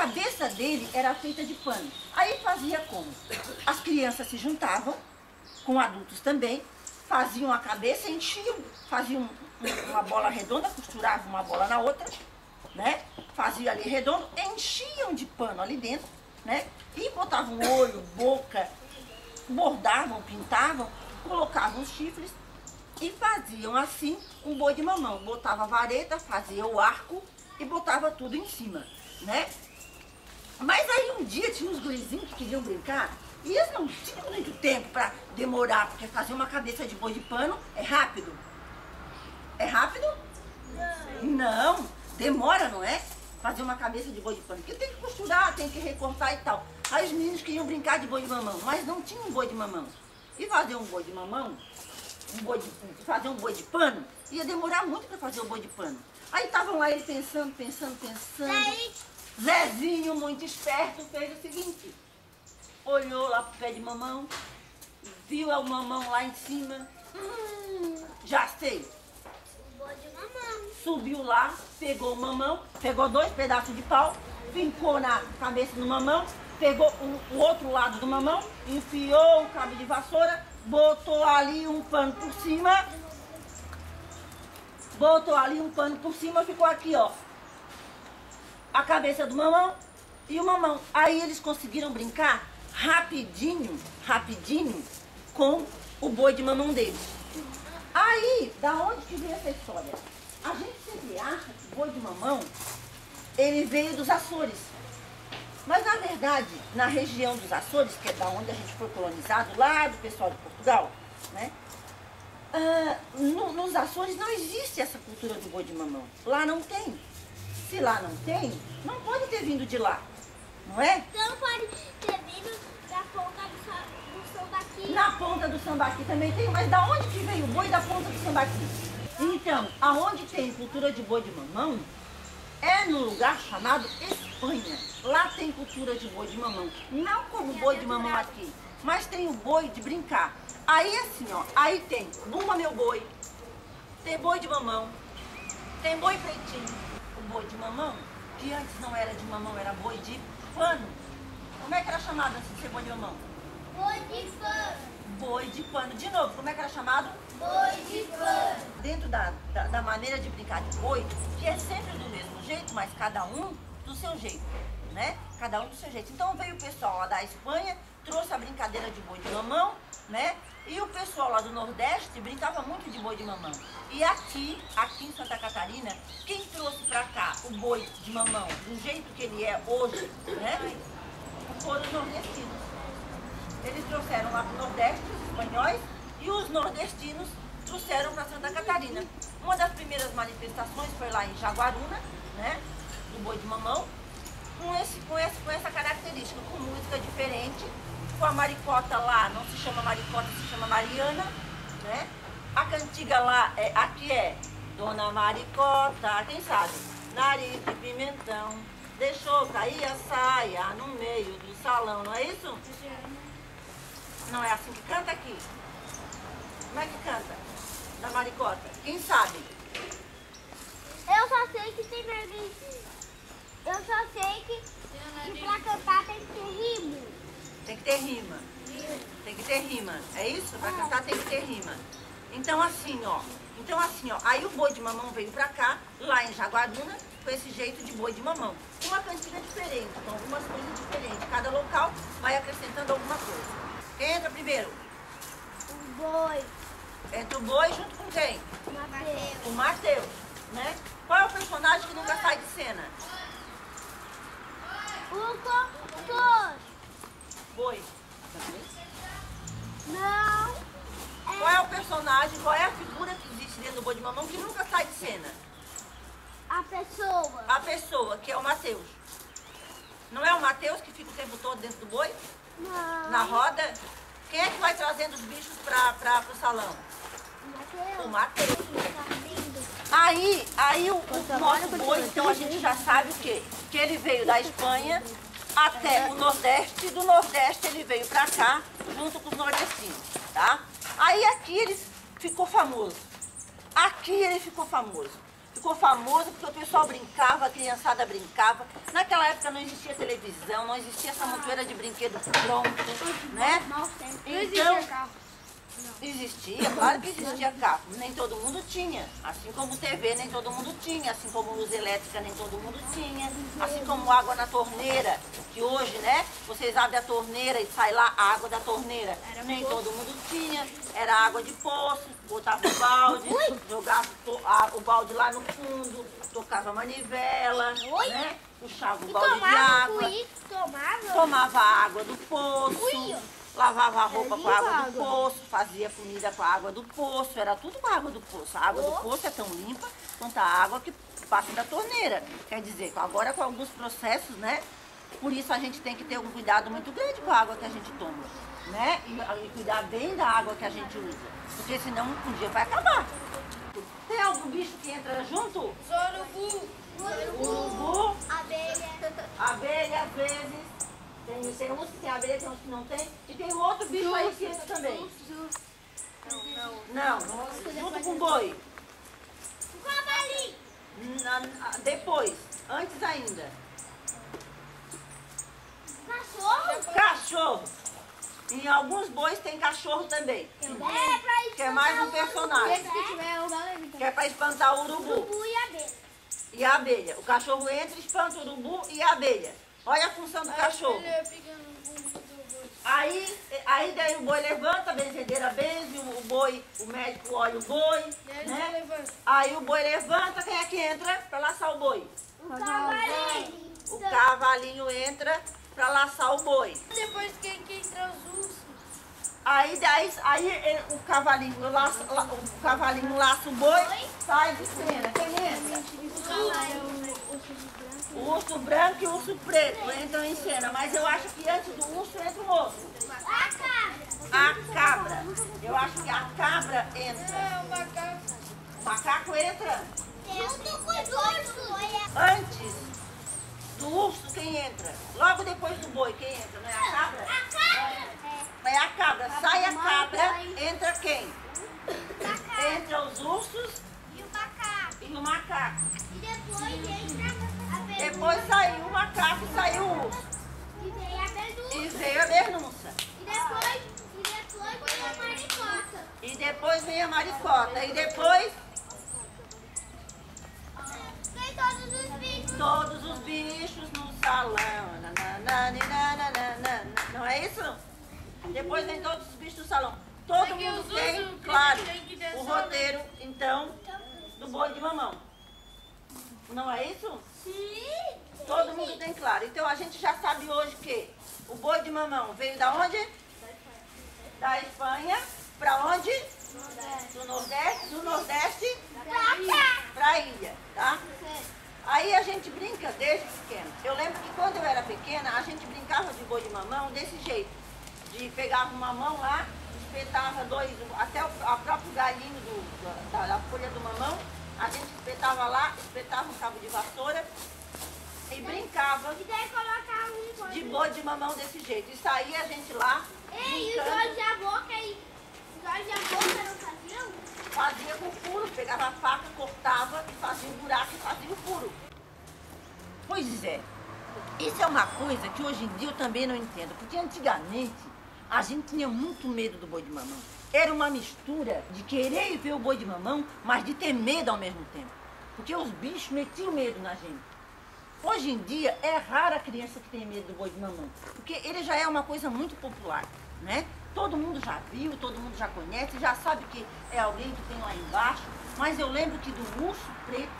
cabeça dele era feita de pano. Aí fazia como? As crianças se juntavam, com adultos também, faziam a cabeça, enchiam, faziam uma bola redonda, costuravam uma bola na outra, né? Faziam ali redondo, enchiam de pano ali dentro, né? E botavam olho, boca, bordavam, pintavam, colocavam os chifres e faziam assim um boi de mamão. Botava a vareta, fazia o arco e botava tudo em cima, né? Mas aí um dia tinha uns gurizinhos que queriam brincar e eles não tinham muito tempo para demorar, porque fazer uma cabeça de boi de pano é rápido. É rápido? Não, demora, não é? Fazer uma cabeça de boi de pano, porque tem que costurar, tem que recortar e tal. Aí os meninos queriam brincar de boi de mamão, mas não tinha um boi de mamão. E fazer um boi de mamão, fazer um boi de pano, ia demorar muito para fazer o boi de pano. Aí estavam lá ele pensando. Zezinho, muito esperto, fez o seguinte. Olhou lá pro pé de mamão, viu o mamão lá em cima. Já sei. Boi de mamão. Subiu lá, pegou o mamão, pegou 2 pedaços de pau, fincou na cabeça do mamão, pegou o outro lado do mamão, enfiou o cabo de vassoura, botou ali um pano por cima. Botou ali um pano por cima, ficou aqui, ó. A cabeça do mamão e o mamão. Aí eles conseguiram brincar rapidinho com o boi de mamão deles. Aí, da onde que veio essa história? A gente sempre acha que o boi de mamão, ele veio dos Açores. Mas, na verdade, na região dos Açores, que é da onde a gente foi colonizado, lá do pessoal de Portugal, né? Nos Açores não existe essa cultura do boi de mamão. Lá não tem. Se lá não tem, não pode ter vindo de lá, não é? Então pode ter vindo da ponta do sambaqui. Na ponta do sambaqui também tem, mas da onde que veio o boi da ponta do sambaqui? Então, aonde tem cultura de boi de mamão, é no lugar chamado Espanha. Lá tem cultura de boi de mamão. Não como boi de mamão aqui, mas tem o boi de brincar. Aí assim, ó, aí tem Bumba Meu Boi, tem boi de mamão, tem boi pretinho. O boi de mamão, que antes não era de mamão, era boi de pano. Como é que era chamado antes de ser boi de mamão? Boi de pano. Boi de pano. De novo, como é que era chamado? Boi de pano. Dentro da maneira de brincar de boi, que é sempre do mesmo jeito, mas cada um do seu jeito, né? Cada um do seu jeito. Então veio o pessoal lá da Espanha, trouxe a brincadeira de boi de mamão, né? E o pessoal lá do Nordeste brincava muito de boi de mamão. E aqui em Santa Catarina, quem trouxe pra cá o boi de mamão do jeito que ele é hoje, né? Foram os nordestinos. Eles trouxeram lá pro Nordeste, os espanhóis, e os nordestinos trouxeram para Santa Catarina. Uma das primeiras manifestações foi lá em Jaguaruna, né? Do boi de mamão, com essa característica, com música diferente. Com a maricota lá, não se chama maricota, se chama Mariana, né? A cantiga lá, aqui é Dona Maricota, quem sabe? Nariz de pimentão, deixou cair a saia no meio do salão, não é isso? Não é assim que canta aqui? Como é que canta? Da maricota? Quem sabe? Eu só sei que tem nariz. Eu só sei que pra cantar tem que ter rimo. Tem que ter rima. Tem que ter rima. É isso? Pra cantar tem que ter rima. Então assim, ó. Aí o boi de mamão veio pra cá, lá em Jaguaruna, com esse jeito de boi de mamão. Com uma cantiga diferente, com algumas coisas diferentes. Cada local vai acrescentando alguma coisa. Quem entra primeiro? O boi. Entra o boi junto com quem? Mateus. O Mateus, né? Qual é o personagem que nunca sai de cena? O condutor. Boi. Não. Qual é o personagem, qual é a figura que existe dentro do boi de mamão que nunca sai de cena? A pessoa. A pessoa, que é o Mateus. Não é o Mateus que fica o tempo todo dentro do boi? Não. Na roda? Quem é que vai trazendo os bichos pro salão? Mateus. O Mateus. Tá lindo. Aí o nosso boi, então a gente já sabe o quê? Que ele veio da Espanha até o Nordeste, e do Nordeste ele veio pra cá, junto com os nordestinos, tá? Aí aqui ele ficou famoso. ficou famoso porque o pessoal brincava, a criançada brincava. Naquela época não existia televisão, não existia essa montoeira de brinquedo pronto, né? Então, existia, claro que existia carro, nem todo mundo tinha. Assim como TV nem todo mundo tinha, assim como luz elétrica nem todo mundo tinha, assim como água na torneira, que hoje, né, vocês abrem a torneira e sai lá a água da torneira. Nem todo mundo tinha, era água de poço, botava o balde, jogava o balde lá no fundo, tocava a manivela, né, puxava o balde de água, tomava a água do poço. Lavava a roupa com a água do poço, fazia comida com a água do poço, era tudo com a água do poço. A água do poço é tão limpa quanto a água que passa da torneira. Quer dizer, agora com alguns processos, né? Por isso a gente tem que ter um cuidado muito grande com a água que a gente toma, né? E cuidar bem da água que a gente usa, porque senão um dia vai acabar. Tem algum bicho que entra junto? Urubu, abelha às vezes. Tem uns que tem abelha, tem uns que não tem. E tem um outro bicho aí que entra também. Não, junto com boi. Depois, antes ainda. Cachorro. Em alguns bois tem cachorro também. Que é mais um personagem. Que é para espantar o urubu. E a abelha. O cachorro entra, espanta o urubu e a abelha. Olha a função do cachorro. Aí daí o boi levanta, a benzedeira benze, o boi, o médico olha o boi, né? Aí o boi levanta, quem é que entra para laçar o boi? O cavalinho entra para laçar o boi. Depois quem entra os ursos? Aí o cavalinho laça o boi, sai de cena. Quem entra? O urso branco e o urso preto entram em cena, mas eu acho que antes do urso entra um outro. A cabra. Eu acho que a cabra entra. O macaco. O macaco entra. urso. Antes do urso, quem entra? Logo depois do boi, quem entra? Não é a cabra? É a cabra. Sai a cabra, entra quem? Entra os ursos e o macaco. E depois entra Depois saiu o macaco e saiu o urso. e veio a bernunça. E depois vem a maricota. E depois vem a maricota. E depois Vem todos os bichos. todos os bichos no salão. Não é isso? Depois vem todos os bichos no salão. Todo mundo tem, claro, o roteiro, então, do boi de mamão. Não é isso? Sim. Todo mundo tem claro. Então a gente já sabe hoje que o boi de mamão veio da onde? Da Espanha. Para onde? Do Nordeste. Do Nordeste para a ilha, tá? Aí a gente brinca desde pequeno. Eu lembro que quando eu era pequena, a gente brincava de boi de mamão desse jeito. De pegava uma mamão lá, espetava até o próprio galinho da folha do mamão. A gente espetava lá, espetava um cabo de vassoura e brincava E daí colocar de boi de mamão desse jeito. E saía a gente lá Ei, e os brincando, olhos da boca aí? Os olhos da boca não faziam? fazia com furo, pegava a faca, cortava e fazia um buraco e fazia o furo. Pois é, isso é uma coisa que hoje em dia eu também não entendo, porque antigamente a gente tinha muito medo do boi de mamão. Era uma mistura de querer ver o boi de mamão, mas de ter medo ao mesmo tempo. Porque os bichos metiam medo na gente. Hoje em dia é rara a criança que tem medo do boi de mamão, porque ele já é uma coisa muito popular, né? Todo mundo já viu, todo mundo já conhece, já sabe que é alguém que tem lá embaixo. Mas eu lembro que do urso preto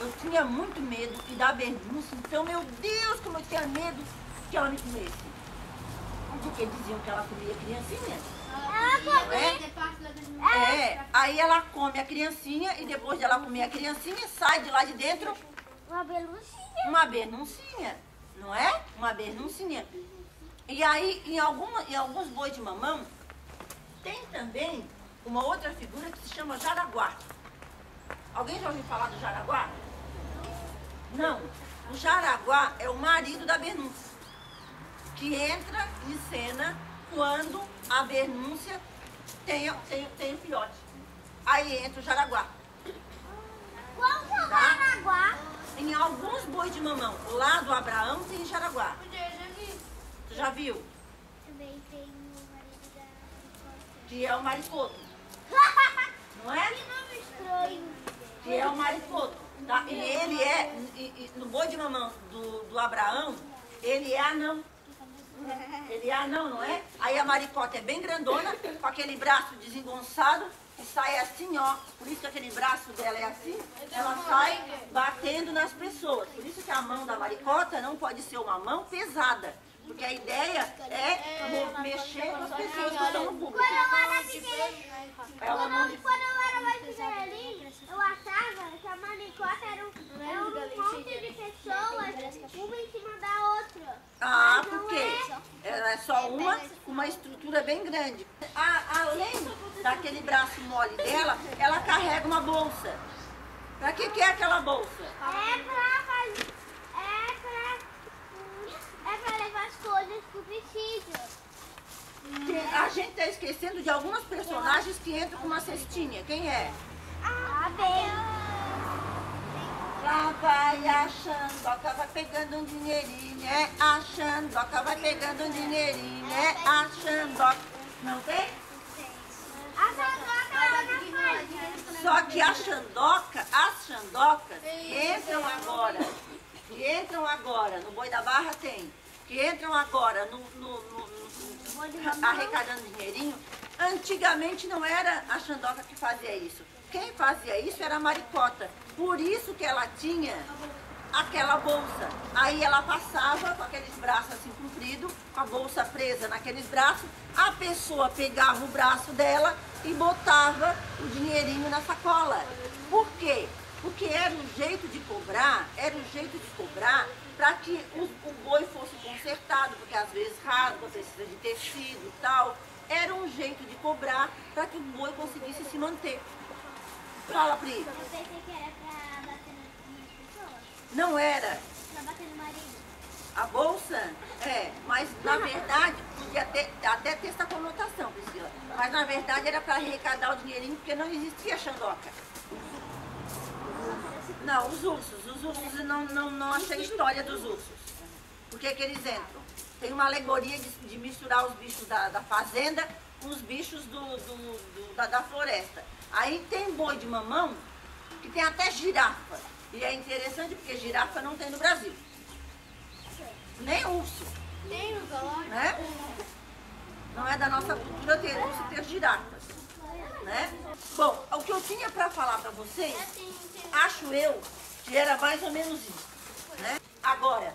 eu tinha muito medo e da bernunça. Então, meu Deus, como eu tinha medo que ela me comesse. Porque diziam que ela comia criancinha. Aí ela come a criancinha e depois de ela comer a criancinha, sai de lá de dentro Uma belucinha. uma bernuncinha, não é? Uma bernuncinha. E aí, em alguns bois de mamão, tem também uma outra figura que se chama jaraguá. Alguém já ouviu falar do jaraguá? Não. O jaraguá é o marido da bernúncia, que entra em cena quando a bernúncia tem filhote. Aí entra o jaraguá. Qual que é o Tá? Jaraguá? Em alguns bois de mamão, lá do Abraão tem Jaraguá. Onde eu já vi. Tu já viu? Também tem o marido da Maricosta. Que é o maricoto. Não é? Que nome estranho. Que é o maricoto. Tá? E ele é, no boi de mamão do Abraão, ele é anão. Ele é anão, não é? Aí a maricota é bem grandona, com aquele braço desengonçado, e sai assim, ó. Por isso que aquele braço dela é assim, ela sai batendo nas pessoas. Por isso que a mão da maricota não pode ser uma mão pesada. Porque a ideia é mexer com as pessoas que estão no público. Quando eu era pequenininha, É uma mão de... quando eu era mais pequenininha, eu achava que a Maricota era um monte de pessoas, uma em cima da outra. Ah, Mas não por quê? Ela é só uma estrutura bem grande. Além daquele braço mole dela, ela carrega uma bolsa. Pra que é aquela bolsa? É pra levar as coisas que precisa. A gente tá esquecendo de algumas personagens que entram com uma cestinha. Quem é? Ah, bem. Lá vai a Xandoca, vai pegando um dinheirinho, né? A Xandoca vai pegando um dinheirinho, né? A Xandoca. Não tem? A Sandoca lá na frente. Só que as Xandocas entram agora, no Boi da Barra tem, que entram agora arrecadando dinheirinho. Antigamente não era a Xandoca que fazia isso. Quem fazia isso era a maricota. Por isso que ela tinha aquela bolsa. Aí ela passava com aqueles braços assim compridos, com a bolsa presa naqueles braços, a pessoa pegava o braço dela e botava o dinheirinho na sacola. Por quê? Porque era um jeito de cobrar, para que o boi fosse consertado, porque às vezes rasga, precisa de tecido e tal. Era um jeito de cobrar para que o boi conseguisse se manter. Fala, Pri. Eu pensei que era pra bater nas pessoas. Não era. Pra bater no marido. A bolsa? É, mas na verdade, podia até ter essa conotação, Priscila. Mas na verdade era para arrecadar o dinheirinho, porque não existia Xandoca. Não, os ursos não achei história dos ursos. Por que eles entram? Tem uma alegoria de misturar os bichos da fazenda com os bichos da floresta. Aí tem boi de mamão que tem até girafa. E é interessante porque girafa não tem no Brasil. Nem urso. Tem no zoológico? Né? Não é da nossa cultura ter urso e ter girafas. Né? Bom, o que eu tinha para falar para vocês, acho eu que era mais ou menos isso. Né? Agora,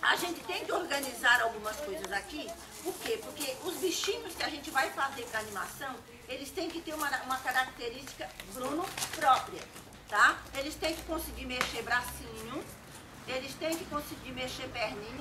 a gente tem que organizar algumas coisas aqui. Por quê? Porque os bichinhos que a gente vai fazer para animação, eles têm que ter uma característica, Bruno, própria. Tá? Eles têm que conseguir mexer bracinho, eles têm que conseguir mexer perninha.